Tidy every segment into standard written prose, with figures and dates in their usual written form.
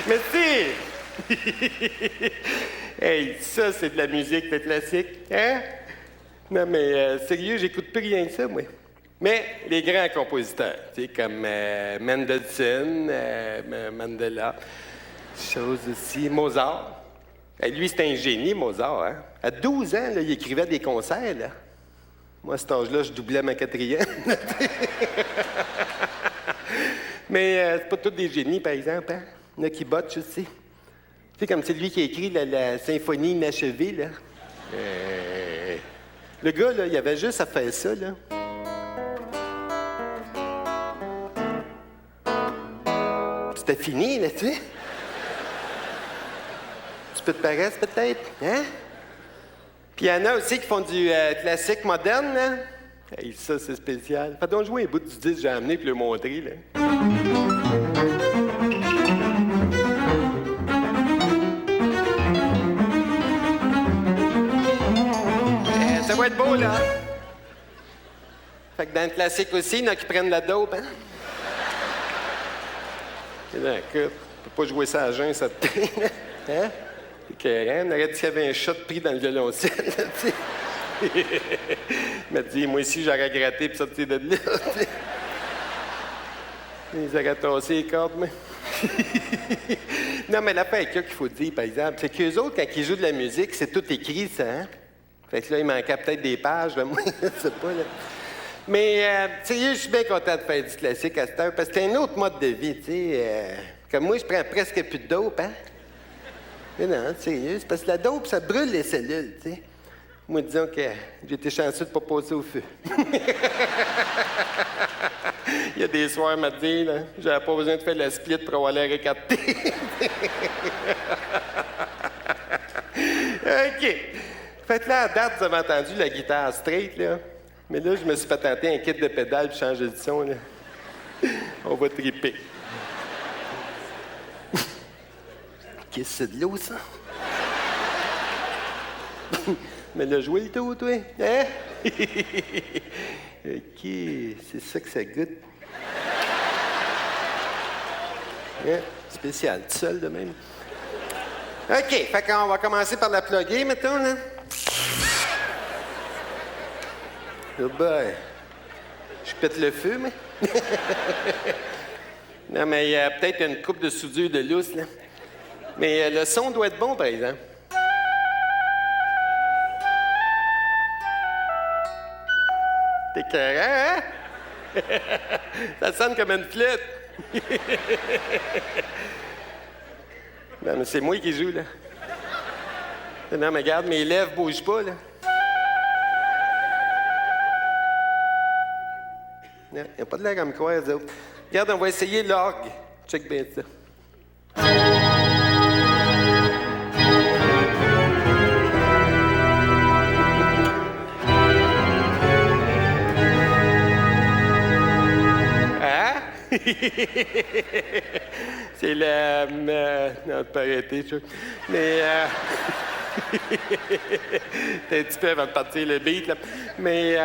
Merci! Hey, ça, c'est de la musique, le classique, hein? Non, mais sérieux, j'écoute plus rien que ça, moi. Mais les grands compositeurs, tu sais, comme Mendelssohn, Mandela, chose aussi, Mozart. Lui, c'était un génie, Mozart, hein? À 12 ans, là, il écrivait des concerts, là. Moi, à cet âge-là, je doublais ma quatrième. Mais c'est pas tous des génies, par exemple, hein? Il y en a qui botchent aussi. Tu sais, comme celui qui a écrit la symphonie inachevée, là. Le gars, là, il avait juste à faire ça, là. C'était fini, là, tu sais. Tu peux te paraître, peut-être, hein? Puis il y en a aussi qui font du classique moderne, là. Hey, ça, c'est spécial. Fais donc jouer un bout du disque que j'ai amené pour le montrer, là. Ça va être beau, là. Fait que dans le classique aussi, il y en a qui prennent la dope, hein? Écoute, tu peux pas jouer ça à jeun, ça te hein? C'est carré. On aurait dit qu'il y avait un shot pris dans le violoncelle, là, tu sais. Il m'a dit, moi aussi, j'aurais gratté pour sortir de là. Ils auraient tassé les cordes, mais. Non, mais l'affaire qu'il faut dire, par exemple, c'est qu'eux autres, quand ils jouent de la musique, c'est tout écrit, ça, hein? Fait que là, il manquait peut-être des pages, là, moi, je sais pas, là. Mais, sérieux, je suis bien content de faire du classique à cette heure, parce que c'est un autre mode de vie, tu sais. Comme moi, je prends presque plus de dope, hein? Mais non, sérieux, c'est parce que la dope, ça brûle les cellules, tu sais. Moi, disons que j'ai été chanceux de ne pas passer au feu. Il y a des soirs, m'a dit, là, j'avais pas besoin de faire la split pour avoir l'air écarté. OK. Fait que là, à date, vous avez entendu la guitare straight, là. Mais là, je me suis patenté un kit de pédales pour changer de son, là. On va triper. Qu'est-ce que c'est de l'eau, ça? Mais là, joué le tout, toi, hein? OK, c'est ça que ça goûte. Hein? Spécial, tout seul de même. OK, fait qu'on va commencer par la plugger, mettons, là. Oh boy. Je pète le feu, mais... Non, mais il y a peut-être une coupe de soudure de lousse, là. Mais le son doit être bon, par exemple. T'es carré, hein? Ça sonne comme une flûte. Non, mais c'est moi qui joue, là. Non, mais regarde, mes lèvres bougent pas, là. Non, il n'y a pas de l'air à me croire, eux autres. Regarde, on va essayer l'orgue. Check bien ça. Hein? C'est la... non, pas arrêter, tu vois. Mais... T'es un petit peu avant de partir le beat, là. Mais...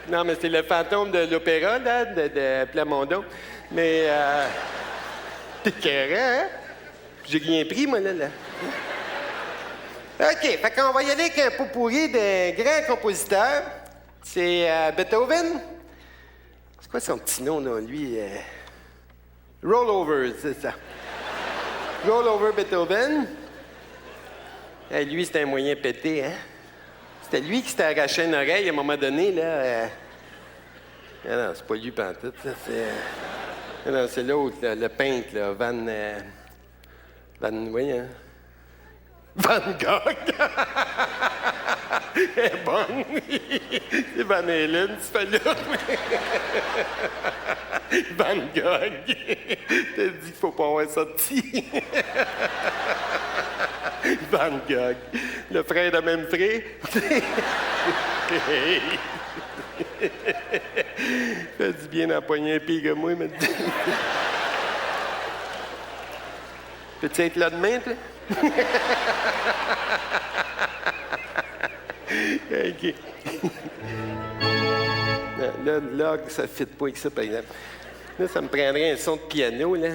non, mais c'est le fantôme de l'opéra, là, de Plamondon. Mais... T'es carré, hein? J'ai rien pris, moi, là. OK, fait qu'on va y aller avec un pot pourri d'un grand compositeur. C'est Beethoven. C'est quoi son petit nom, là, lui? Rollover, c'est ça. Rollover Beethoven. Lui, c'était un moyen pété, hein? C'était lui qui s'était arraché une oreille à un moment donné, là. Ah non, c'est pas lui pantoute, ça, c'est... non, c'est l'autre, le peintre, là, voyons. Van Gogh! Elle est bonne, c'est Van Halen, c'est pas l'autre. Van Gogh! T'as dit qu'il faut pas avoir sorti. Van Gogh, le frère de même frère. Fait du bien d'empoigner un pied comme moi, mais... Peux-tu être là demain, toi? OK. Là, ça ne fit pas avec ça, par exemple. Là, ça me prendrait un son de piano, là.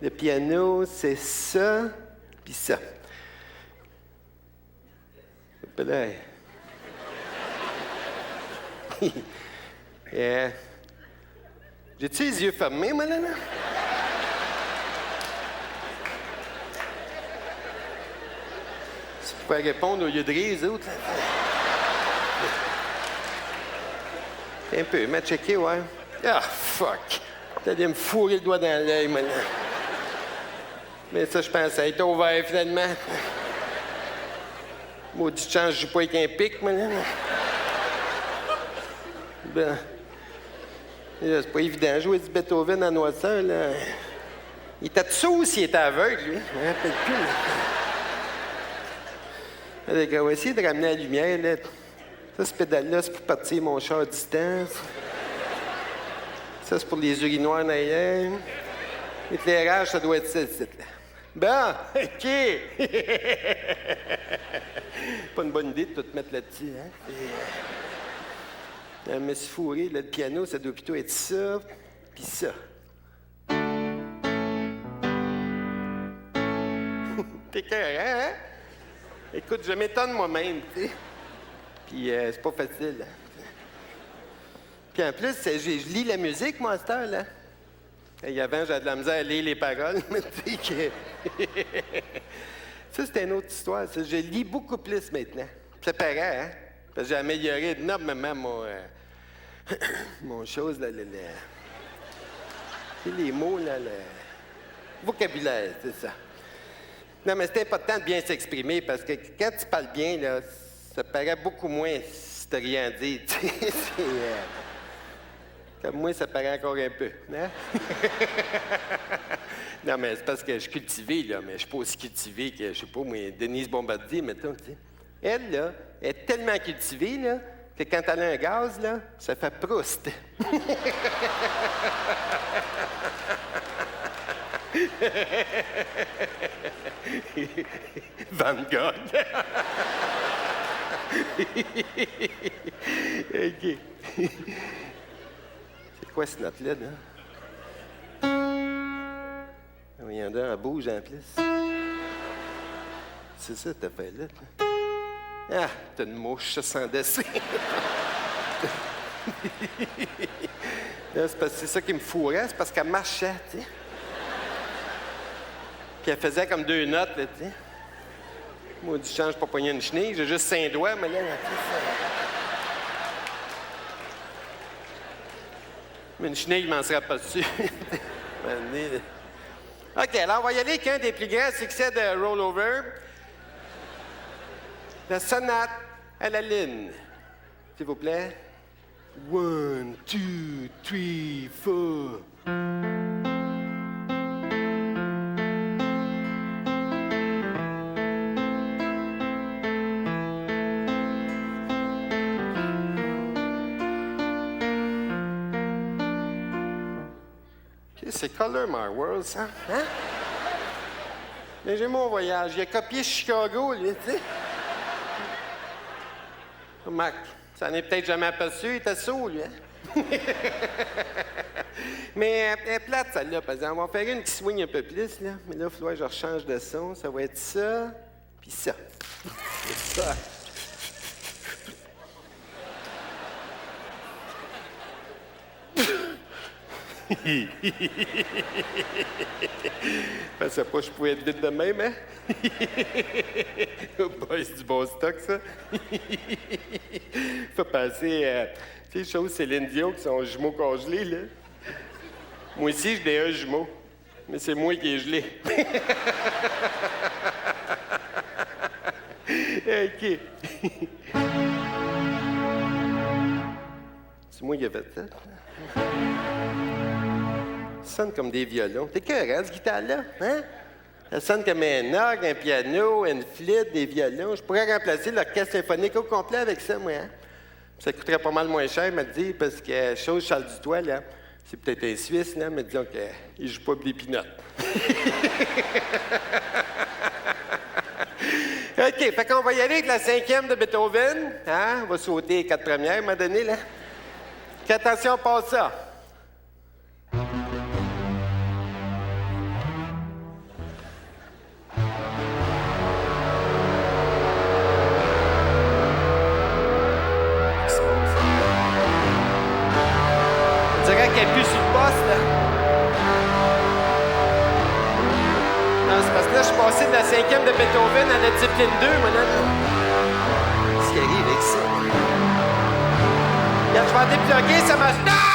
Le piano, c'est ça, puis ça. Là. Yeah. J'ai-tu les yeux fermés, moi, là? Si tu pouvais répondre au lieu de rire, les autres, là. Un peu, m'a checké, ouais. Ah, fuck! T'as dû me fourrer le doigt dans l'œil, moi, là. Mais ça, je pense, ça a été ouvert, finalement. Maudit chance, je joue pas avec un pic, moi, là. Ben, là, c'est pas évident, jouer du Beethoven en noirceur, là. Il était sourd s'il était aveugle, lui. Je me rappelle plus, là. On va essayer de ramener la lumière, là. Ça, ce pédale-là, c'est pour partir mon char à distance. Ça, c'est pour les urinoirs en arrière. L'éclairage, ça doit être ça, là. Bon, OK. Pas une bonne idée de tout mettre là-dessus, hein? Je me suis fourré, là, le piano, ça doit plutôt être ça, puis ça. T'es carré, hein? Écoute, je m'étonne moi-même, tu sais. Puis c'est pas facile, hein? Puis en plus, je lis la musique, moi, à cette heure, là. Et avant, j'avais de la misère à lire les paroles, mais tu sais que... Ça, c'est une autre histoire, ça. Je lis beaucoup plus maintenant. C'est pareil, hein? Parce que j'ai amélioré énormément mon chose, là, les mots, là, le vocabulaire, c'est ça. Non, mais c'est important de bien s'exprimer parce que quand tu parles bien, là, ça paraît beaucoup moins si t'as rien à dire. Comme moi, ça paraît encore un peu. Hein? Non, mais c'est parce que je suis cultivé, là, mais je suis pas aussi cultivé que, je sais pas, moi, Denise Bombardier, mettons, tu sais. Elle, là, est tellement cultivée, là, que quand elle a un gaz, là, ça fait Proust. Van Gogh. OK. C'est quoi ce note-là, là? Voyons donc, elle bouge en plus. C'est ça, t'as fait là. Ah, t'as une mouche, ça, sans dessin. Là, c'est parce que c'est ça qui me fourrait, c'est parce qu'elle marchait, tu sais. Puis elle faisait comme 2 notes, là, tu sais. Moi, du change pas pogner une chenille, j'ai juste 5 doigts, mais là, mais une chenille, il m'en sera pas dessus. OK, alors on va y aller avec un des plus grands succès de Rollover. La sonate à la lune. S'il vous plaît. 1, 2, 3, 4. C'est Color My World, ça. Hein? Mais j'ai mon voyage. Il a copié Chicago, lui, tu sais. Mac, ça n'est peut-être jamais aperçu. Il était sourd, lui, hein? Mais elle est plate, celle-là, par exemple. On va faire une qui swing un peu plus, là. Mais là, il va falloir que je rechange de son. Ça va être ça, puis ça. C'est ça. Je pensais pas que je pouvais être vite de même, hein? Oh boy, c'est du bon stock, ça. Faut penser, tu sais, choses Céline Dion qui sont jumeaux congelés, là. Moi aussi, j'ai un jumeau, mais c'est moi qui ai gelé. OK. C'est moi qui ai fait ça. Ça sonne comme des violons. T'es écœurant, ce guitare-là, hein? Ça sonne comme un orgue, un piano, une flûte, des violons. Je pourrais remplacer l'orchestre symphonique au complet avec ça, moi, hein? Ça coûterait pas mal moins cher, me dit, parce que chose Charles Dutoit, là, c'est peut-être un Suisse, là, mais disons qu'il joue pas des pinottes. OK, fait qu'on va y aller avec la 5e de Beethoven. Hein? On va sauter les 4 premières, à un moment donné, là. Attention, passe ça. dirait qu'elle est plus sur le poste, là. Non, c'est parce que là, je suis passé de la 5e de Beethoven à la discipline 2, moi, là. Qu'est-ce qui arrive avec ça? Regarde, je vais en dépluguer, ça marche. Non!